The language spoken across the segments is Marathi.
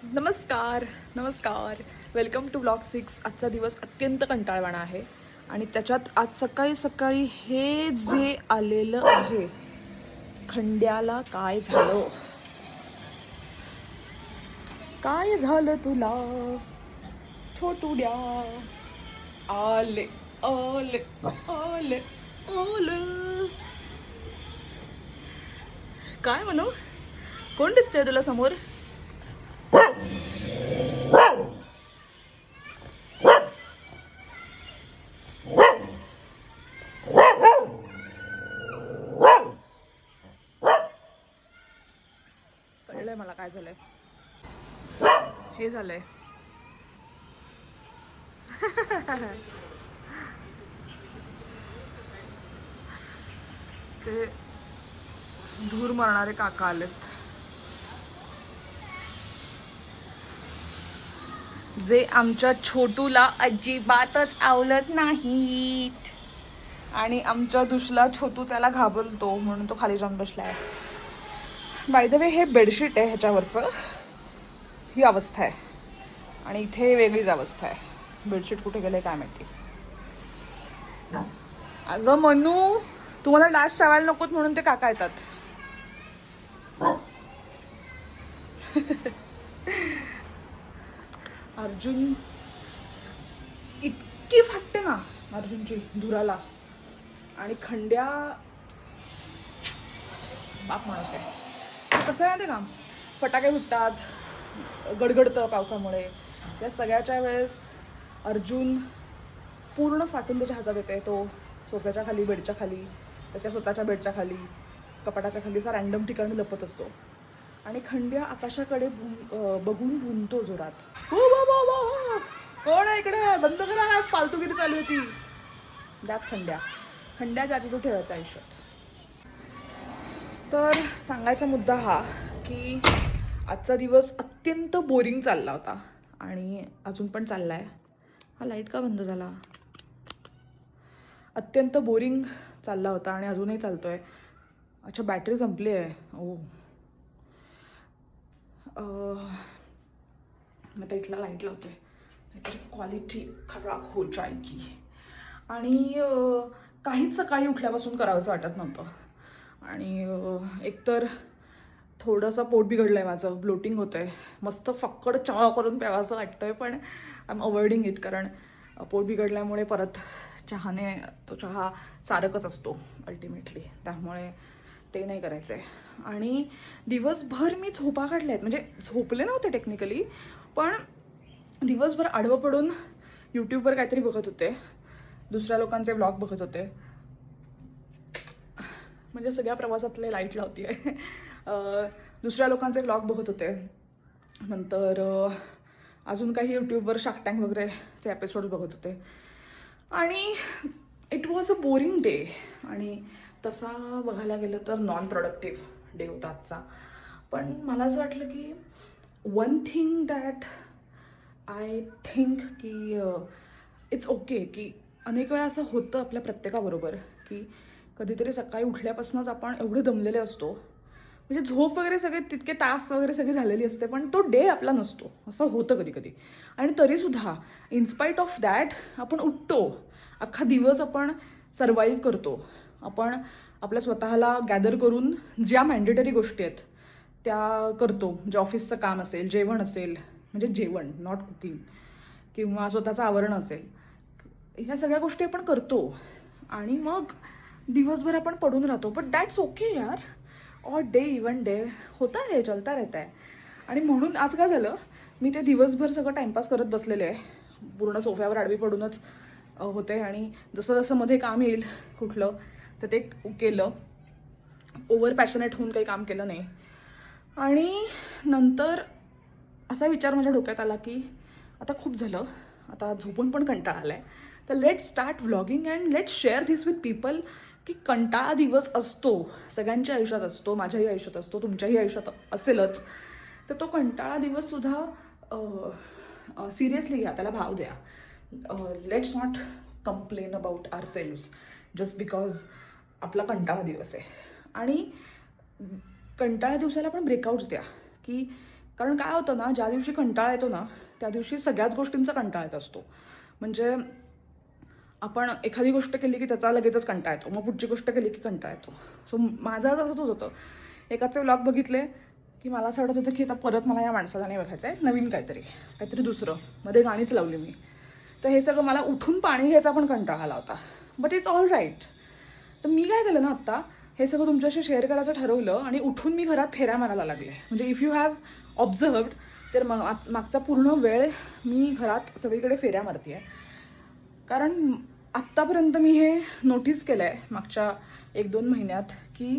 नमस्कार नमस्कार वेलकम टू ब्लॉग 6. आजचा दिवस अत्यंत कंटाळवाणा आहे आणि त्याच्यात आज सकाळी सकाळी हे जे आलेलं आहे, खंड्याला काय झालं, काय झालं तुला छोटुड्या. आले आले आले आले. काय म्हणू, कोण दिसतंय तुला समोर? कळलंय मला काय झालंय. हे झालंय ते धूर मारणारे काका आलेत, जे आमच्या छोटूला अजिबातच आवडत नाहीत. आणि आमच्या दुसला छोटू त्याला घाबरतो म्हणून तो खाली जाऊन बसलाय. बाय द वे, हे बेडशीट आहे, ह्याच्यावरचं ही अवस्था आहे आणि इथे वेगळीच अवस्था आहे. बेडशीट कुठे गेलंय काय माहिती. अगं मनू, तुम्हाला डास चावायला नकोत म्हणून ते काका येतात. अर्जुन इतकी फाटते ना अर्जुनची धुराला. आणि खंड्या बाप माणूस आहे. कसं आहे ते काम, फटाके फुटतात, गडगडतं पावसामुळे. या सगळ्याच्या वेळेस अर्जुन पूर्ण फाटून त्याच्या हातात येते. तो सोफ्याच्या खाली, बेडच्या खाली, त्याच्या स्वतःच्या बेडच्या खाली, कपाटाच्या खाली असा रॅन्डम ठिकाणी लपत असतो. आणि खंड्या आकाशाकडे बघून भुंकतो जोरात. हो बाबा, कोण आहे इकडे, बंद करा, काय फालतूगिरी चालू होती. त्याच खंड्या जाती ठेवायचा आयुष्यात. तर सांगायचा मुद्दा हा की आजचा दिवस अत्यंत बोरिंग चालला होता आणि अजून पण चालला आहे. हा लाईट का बंद झाला? अत्यंत बोरिंग चालला होता आणि अजूनही चालतो आहे. अच्छा, बॅटरी संपली आहे. ओ, मग आता इथला लाईट लावतो आहे, नाहीतर क्वालिटी खराब हो जाएगी. आणि काहीच सकाळी उठल्यापासून करावंसं वाटत नव्हतं. आणि एकतर थोडंसं पोट बिघडलं आहे माझं, ब्लोटिंग होतं आहे. मस्त फक्कड चहा करून प्यावंसं वाटतं आहे, पण आय एम अवॉइडिंग इट. कारण पोट बिघडल्यामुळे परत चहाने, तो चहा सारखच असतो अल्टिमेटली, त्यामुळे ते नाही करायचं आहे. आणि दिवसभर मी झोपा काढल्या आहेत, म्हणजे झोपले नव्हते टेक्निकली, पण दिवसभर आडवं पडून यूट्यूबवर काहीतरी बघत होते, दुसऱ्या लोकांचे व्लॉग बघत होते. म्हणजे सगळ्या प्रवासातले लाईट लावती आहे. दुसऱ्या लोकांचे व्लॉग बघत होते. नंतर अजून काही यूट्यूबवर शार्क टँक वगैरेचे एपिसोड्स बघत होते. आणि it was a boring day. आणि तसा बघायला गेलं तर नॉन प्रोडक्टिव्ह डे होता आजचा. पण मला असं वाटलं की one thing that I think की इट्स ओके, की अनेक वेळा असं होतं आपल्या प्रत्येकाबरोबर की कधीतरी सकाळी उठल्यापासूनच आपण एवढे दमलेले असतो, म्हणजे झोप वगैरे सगळे तितके तास वगैरे सगळी झालेली असते, पण तो डे आपला नसतो. असं होतं कधी कधी. आणि तरीसुद्धा इन्स्पाईट ऑफ दॅट आपण उठतो, अख्खा दिवस आपण सर्वाईव्ह करतो. आपण आपल्या स्वतःला गॅदर करून ज्या मॅन्डेटरी गोष्टी आहेत त्या करतो. जे ऑफिसचं काम असेल, जेवण असेल, म्हणजे जेवण नॉट कुकिंग, किंवा स्वतःचं आवरण असेल, ह्या सगळ्या गोष्टी आपण करतो. आणि मग दिवसभर आपण पडून राहतो. बट दॅट्स ओके यार, ऑर डे इवन डे होता है, चलता रहता है. आणि म्हणून आज काय झालं, मी ते दिवसभर सगळं टाईमपास करत बसलेले आहे, पूर्ण सोफ्यावर आडवी पडूनच होते. आणि जसं जसं मध्ये काम येईल कुठलं तर ते केलं. ओव्हर पॅशनेट होऊन काही काम केलं नाही. आणि नंतर असा विचार माझ्या डोक्यात आला की आता खूप झालं, आता झोपून पण कंटाळा आला आहे, तर let's start vlogging and let's share this with people. की कंटाळा दिवस असतो, सगळ्यांच्या आयुष्यात असतो, माझ्याही आयुष्यात असतो, तुमच्याही आयुष्यात असेलच. तर तो कंटाळा दिवससुद्धा सिरियसली घ्या, त्याला भाव द्या. Let's not complain about ourselves just because आपला कंटाळा दिवस आहे. आणि कंटाळा दिवसाला पण ब्रेकआउट्स द्या, की कारण काय होतं ना, ज्या दिवशी कंटाळा येतो ना त्या दिवशी सगळ्याच गोष्टींचा कंटाळा येत असतो. म्हणजे आपण एखादी गोष्ट केली की त्याचा लगेचच कंटाळा येतो, मग पुढची गोष्ट केली की कंटाळा येतो. सो माझं तसंच होतं. एकाचे व्लॉग बघितले की मला असं वाटत होतं की आता परत मला या माणसाला नाही बघायचं आहे, नवीन काहीतरी दुसरं. मध्ये गाणीच लावली मी. तर हे सगळं मला उठून पाणी घ्यायचा पण कंटाळा आला होता. But it's all right. तर मी काय केलं ना आत्ता, हे सगळं तुमच्याशी शेअर करायचं ठरवलं आणि उठून मी घरात फेऱ्या मारायला लागले. म्हणजे इफ यू हॅव ऑब्झर्व्ड तर मागचा पूर्ण वेळ मी घरात सगळीकडे फेऱ्या मारते आहे. कारण आत्तापर्यंत मी हे नोटीस केलं आहे मागच्या 1-2 महिन्यात की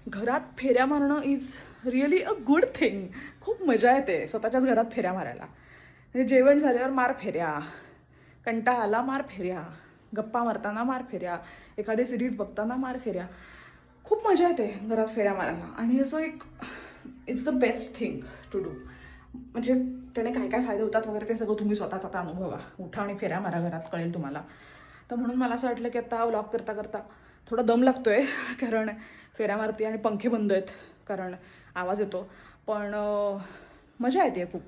घरात फेऱ्या मारणं is really a good thing. खूप मजा येते स्वतःच्याच घरात फेऱ्या मारायला. म्हणजे जेवण झाल्यावर मार फेऱ्या, कंटाळा आला मार फेऱ्या, गप्पा मारताना मार फेऱ्या, एखादी सिरीज बघताना मार फेऱ्या. खूप मजा येते घरात फेऱ्या मारायला. आणि असं एक it's the best thing to do. म्हणजे त्याने काय काय फायदे होतात वगैरे ते सगळं तुम्ही स्वतःच आता अनुभवा. उठा आणि फेऱ्या मारा घरात, कळेल तुम्हाला. तर म्हणून मला असं वाटलं की आता व्लॉग करता करता थोडा दम लागतोय कारण फेऱ्या मारते आणि पंखे बंद आहेत कारण आवाज येतो. पण मजा येते खूप.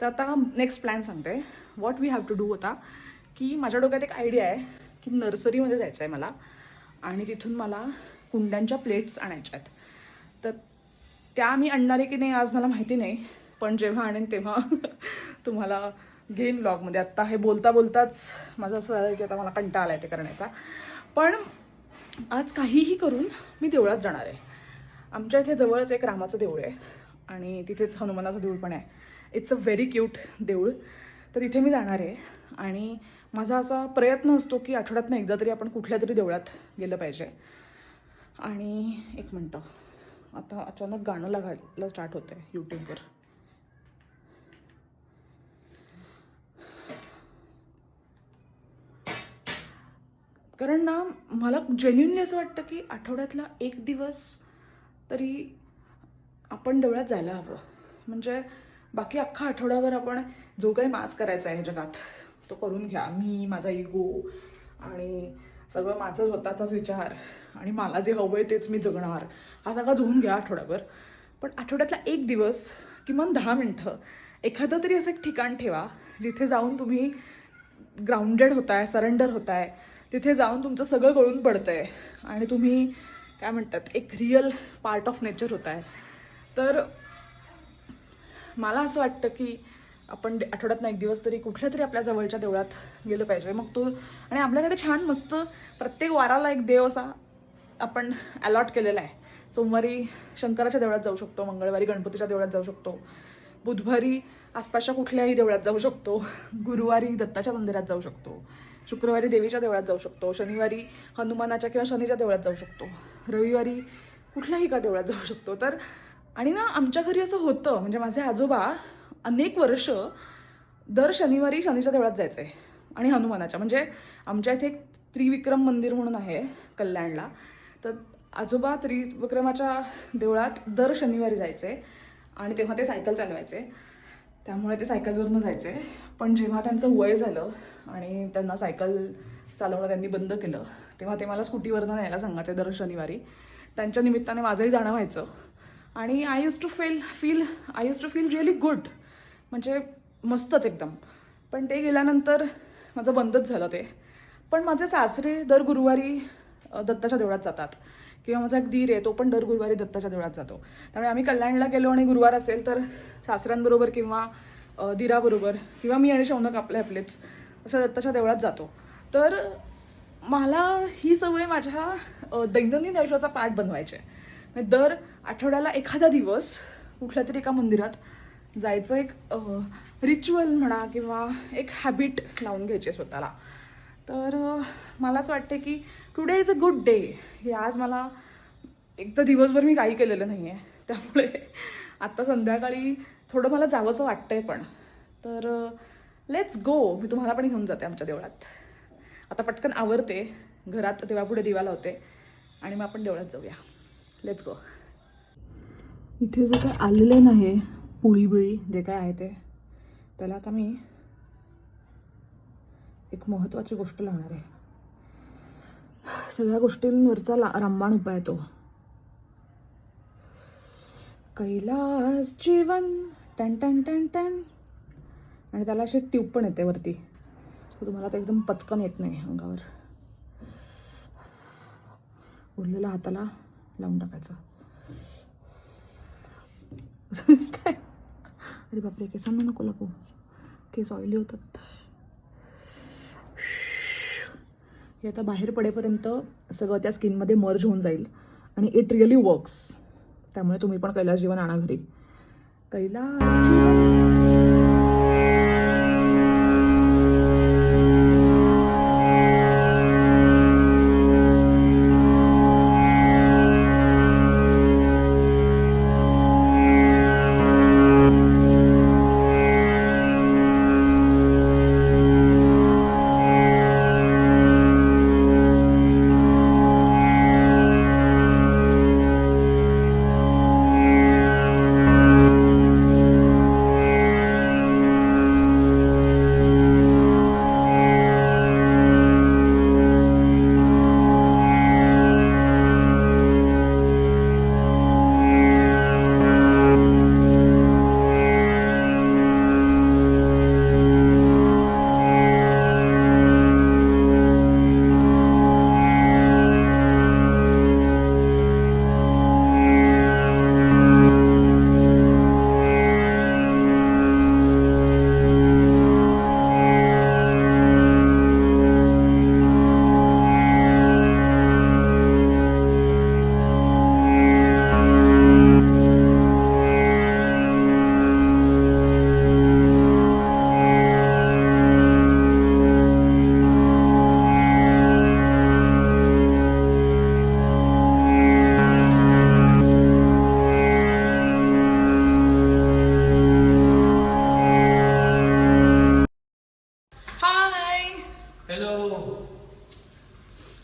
तर आता नेक्स्ट प्लॅन सांगते. What we have to do होता की माझ्या डोक्यात एक आयडिया आहे की नर्सरीमध्ये जायचं आहे मला आणि तिथून मला कुंड्यांच्या प्लेट्स आणायच्या आहेत. तर त्या मी आणणार आहे की नाही आज मला माहिती नाही, पण जेव्हा आणेन तेव्हा तुम्हाला घेईन व्लॉगमध्ये. आत्ता हे बोलता बोलताच माझं असं झालं की आता मला कंटाळा आला आहे ते करण्याचा. पण आज काहीही करून मी देवळात जाणार आहे. आमच्या इथे जवळच एक रामाचं देऊळ आहे आणि तिथेच हनुमानाचं देऊळ पण आहे. इट्स अ व्हेरी क्यूट देऊळ. तर तिथे मी जाणार आहे आणि माझा असा प्रयत्न असतो की आठवड्यातनं एकदा तरी आपण कुठल्या तरी देवळात गेलं पाहिजे. आणि एक मिनटं, आता अचानक गाणं लागायला स्टार्ट होतं आहे यूट्यूबवर. कारण ना मला जेन्युनली असं वाटतं की आठवड्यातला एक दिवस तरी आपण देवळात जायला हवं. म्हणजे बाकी अख्खा आठवड्यावर आपण जो काही माज करायचा आहे जगात तो करून घ्या. मी, माझा इगो आणि सगळं माझं स्वतःचाच विचार आणि मला जे हवं आहे तेच मी जगणार, हा सगळा झोन घ्या आठवड्यावर. पण आठवड्यातला एक दिवस किमान 10 मिनटं एखादं तरी असं एक ठिकाण ठेवा जिथे जाऊन तुम्ही ग्राउंडेड होताय, सरेंडर होताय. तिथे जाऊन तुमचं सगळं गळून पडतं आहे आणि तुम्ही काय म्हणतात एक रिअल पार्ट ऑफ नेचर होत आहे. तर मला असं वाटतं की आपण आठवड्यातनं एक दिवस तरी कुठल्या तरी आपल्या जवळच्या देवळात गेलं पाहिजे. मग तो आणि आपल्याकडे छान मस्त प्रत्येक वाराला एक देव असा आपण अलॉट केलेला आहे. सोमवारी शंकराच्या देवळात जाऊ शकतो, मंगळवारी गणपतीच्या देवळात जाऊ शकतो, बुधवारी आसपासच्या कुठल्याही देवळात जाऊ शकतो, गुरुवारी दत्ताच्या मंदिरात जाऊ शकतो, शुक्रवारी देवीच्या देवळात जाऊ शकतो, शनिवारी हनुमानाच्या किंवा शनीच्या देवळात जाऊ शकतो, रविवारी कुठल्याही का देवळात जाऊ शकतो. तर आणि ना आमच्या घरी असं होतं, म्हणजे माझे आजोबा अनेक वर्ष दर शनिवारी शनीच्या देवळात जायचे आणि हनुमानाच्या. म्हणजे आमच्या इथे एक त्रिविक्रम मंदिर म्हणून आहे कल्याणला. तर आजोबा त्रिविक्रमाच्या देवळात दर शनिवारी जायचे आणि तेव्हा ते सायकल चालवायचे, त्यामुळे ते सायकलवरनं जायचे. पण जेव्हा त्यांचं वय झालं आणि त्यांना सायकल चालवणं त्यांनी बंद केलं तेव्हा ते मला स्कूटीवरनं न्यायला सांगायचे दर शनिवारी. त्यांच्या निमित्ताने माझंही जाणं व्हायचं आणि I used to feel really good. म्हणजे मस्तच एकदम. पण ते गेल्यानंतर माझं बंदच झालं ते. पण माझे सासरे दर गुरुवारी दत्ताच्या देवळात जातात किंवा माझा एक दीर आहे तो पण दर गुरुवारी दत्ताच्या देवळात जातो. त्यामुळे आम्ही कल्याणला गेलो आणि गुरुवार असेल तर सासऱ्यांबरोबर किंवा दिराबरोबर किंवा मी आणि शौनक आपलेच असं दत्ताच्या देवळात जातो. तर मला ही सवय माझ्या दैनंदिन आयुष्याचा पार्ट बनवायची आहे. म्हणजे दर आठवड्याला एखादा दिवस कुठल्या तरी एका मंदिरात जायचं, एक रिच्युअल म्हणा किंवा एक हॅबिट लावून घ्यायची स्वतःला. तर मला असं वाटतं की today is a good day. हे आज मला एक तर दिवसभर मी काही केलेलं नाही आहे, त्यामुळे आत्ता संध्याकाळी थोडं मला जावंसं वाटतं आहे. पण तर लेट्स गो. मी तुम्हाला पण घेऊन जाते आमच्या देवळात. आता पटकन आवरते, घरात देवापुढे दिवा लावते आणि मग आपण देवळात जाऊया. Let's go. इथे जे काय आलेलं नाही पोळी बिळी जे काय आहे ते, त्याला आता मी एक महत्त्वाची गोष्ट लावणार आहे. सगळ्या गोष्टींवरचा रामबाण उपाय आहे तो. कैलास जीवन टॅन टॅन टॅन टॅन. आणि त्याला अशी एक ट्यूब पण येते वरती, तर तुम्हाला ते एकदम पचकन येत नाही अंगावर. उरलेल्या हाताला लावून टाकायचं. अरे बापरे, केसांना नको लागू, केस ऑइली होतात. हे आता बाहेर पडेपर्यंत सगळं त्या स्किनमध्ये मर्ज होऊन जाईल आणि इट रिअली वर्क्स. त्यामुळे तुम्ही पण कैलास जीवन आणा घरी. कैलास जीवन.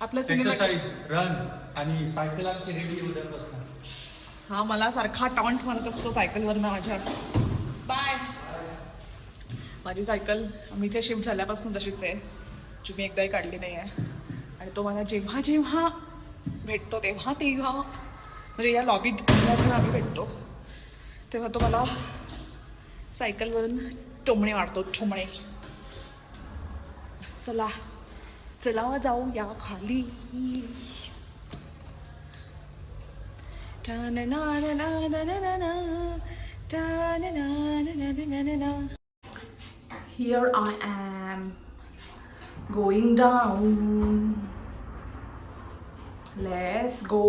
आपला सिनेमा एक्सरसाइज रन आणि सायकल आणि रेडी उद्यापासून. हा मला सारखा टॉन्ट म्हणत असतो सायकलवरनं माझ्या. बाय. माझी सायकल मी इथे शिफ्ट झाल्यापासून तशीच आहे, जी मी एकदाही काढली नाही आहे. आणि तो मला जेव्हा जेव्हा भेटतो तेव्हा तेव्हा, म्हणजे या लॉबीत जेव्हा आम्ही भेटतो तेव्हा तो मला सायकलवरून टोमणे मारतो, ठोमणे. चला चला जाऊ या खाली. Here I am going down. Let's go.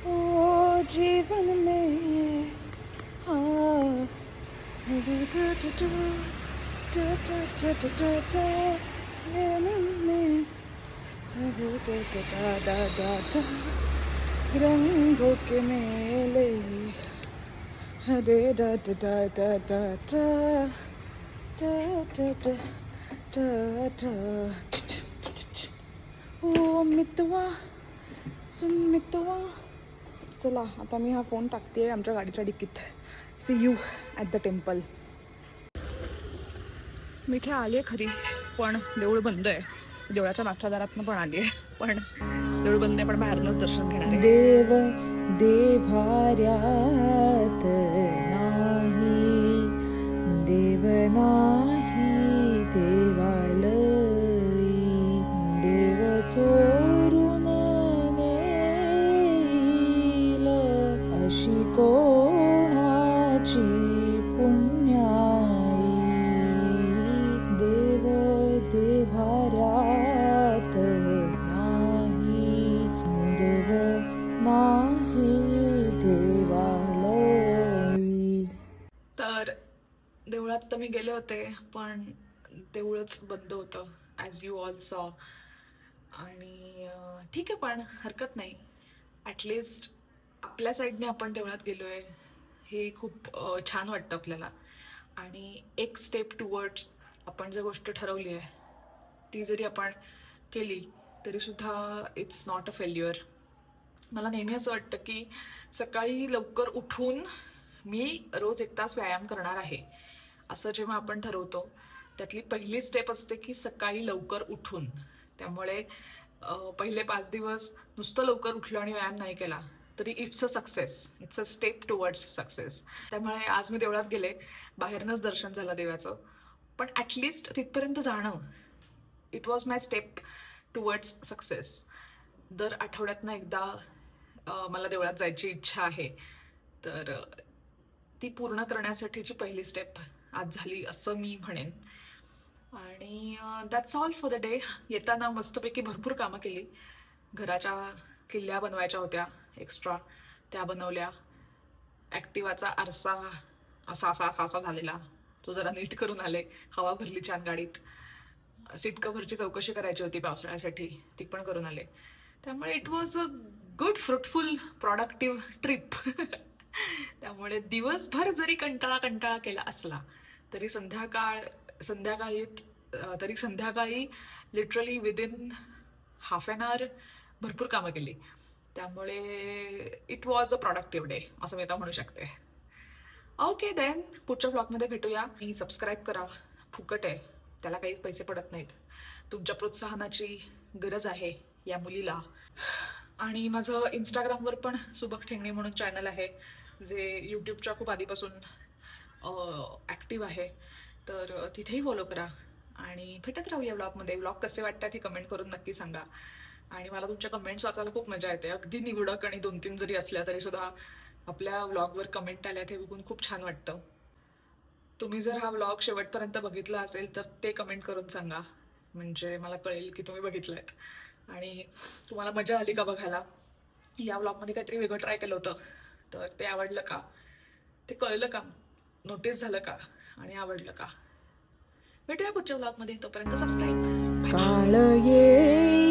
ओ जीवन में रंगों के मेले हरे da da da da da da da da da da. ओ मितवा सुन मितवा. चला आता मी हा फोन टाकते आमच्या गाडीच्या डिक्कीत. See you at the temple. मी इथे आले खरी, पण देऊळ बंद आहे. देवळाच्या मागच्या दारातनं पण आली आहे, पण देऊळ बंद आहे, पण बाहेरनंच दर्शन घेणार आहे. देव देभार्यात नाही, देव नाही देवालयी, देव चोरून नेईल अशी कोणाची पुण्याई. देव देभार्यात नाही, देव नाही देवालयी. तर देवळात तर मी गेले होते, पण देऊळच बंद होतं ॲज यू ऑल सॉ. आणि ठीक आहे, पण हरकत नाही. ॲटलिस्ट आपल्या साईडने आपण देवळात गेलो आहे, हे खूप छान वाटतं आपल्याला. आणि एक स्टेप टुवर्ड्स आपण जर गोष्ट ठरवली आहे ती जरी आपण केली तरीसुद्धा इट्स नॉट अ फेल्युअर. मला नेहमी असं वाटतं की सकाळी लवकर उठून मी रोज 1 तास व्यायाम करणार आहे असं जेव्हा आपण ठरवतो त्यातली पहिली स्टेप असते की सकाळी लवकर उठून. त्यामुळे पहिले 5 दिवस नुसतं लवकर उठलं आणि व्यायाम नाही केला तरी it's a success, it's a step towards success. त्यामुळे आज मी देवळात गेले, बाहेरनंच दर्शन झालं देवाचं, पण ॲटलिस्ट तिथपर्यंत जाणं it was my step towards success. दर आठवड्यातनं एकदा मला देवळात जायची इच्छा आहे, तर ती पूर्ण करण्यासाठीची पहिली स्टेप आज झाली असं मी म्हणेन. आणि that's all for the day. येताना मस्तपैकी भरपूर कामं केली. घराच्या किल्ल्या बनवायच्या होत्या एक्स्ट्रा, त्या बनवल्या. ॲक्टिवाचा आरसा असा असा असा असा झालेला, तो जरा नीट करून आले. हवा भरली छान गाडीत. सीट कव्हरची चौकशी करायची होती पावसाळ्यासाठी, ती पण करून आले. त्यामुळे it was a good fruitful productive trip. त्यामुळे दिवसभर जरी कंटाळा केला असला तरी संध्याकाळी literally within half an hour भरपूर कामं केली. त्यामुळे it was a productive day असं मी आता म्हणू शकते. ओके देन, पुढच्या ब्लॉगमध्ये भेटूया. आणि सबस्क्राईब करा, फुकट आहे, त्याला काहीच पैसे पडत नाहीत. तुमच्या प्रोत्साहनाची गरज आहे या मुलीला. आणि माझं इंस्टाग्रामवर पण सुबक ठेंगणे म्हणून चॅनल आहे, जे यूट्यूबच्या खूप आधीपासून ॲक्टिव्ह आहे, तर तिथेही फॉलो करा. आणि भेटत राहूया ब्लॉगमध्ये. ब्लॉग कसे वाटतात हे कमेंट करून नक्की सांगा. आणि मला तुमच्या कमेंट्स वाचायला खूप मजा येते. अगदी निवडक आणि 2-3 जरी असल्या तरी सुद्धा आपल्या व्लॉगवर कमेंट आल्या ते बघून खूप छान वाटतं. तुम्ही जर हा व्लॉग शेवटपर्यंत बघितला असेल तर ते कमेंट करून सांगा, म्हणजे मला कळेल की तुम्ही बघितलंय. आणि तुम्हाला मजा आली का बघायला. या व्लॉगमध्ये काहीतरी वेगळं ट्राय केलं होतं, तर ते आवडलं का, ते कळलं का, नोटीस झालं का, आणि आवडलं का. भेटूया पुढच्या व्लॉगमध्ये. तोपर्यंत सबस्क्राईब. काळ ये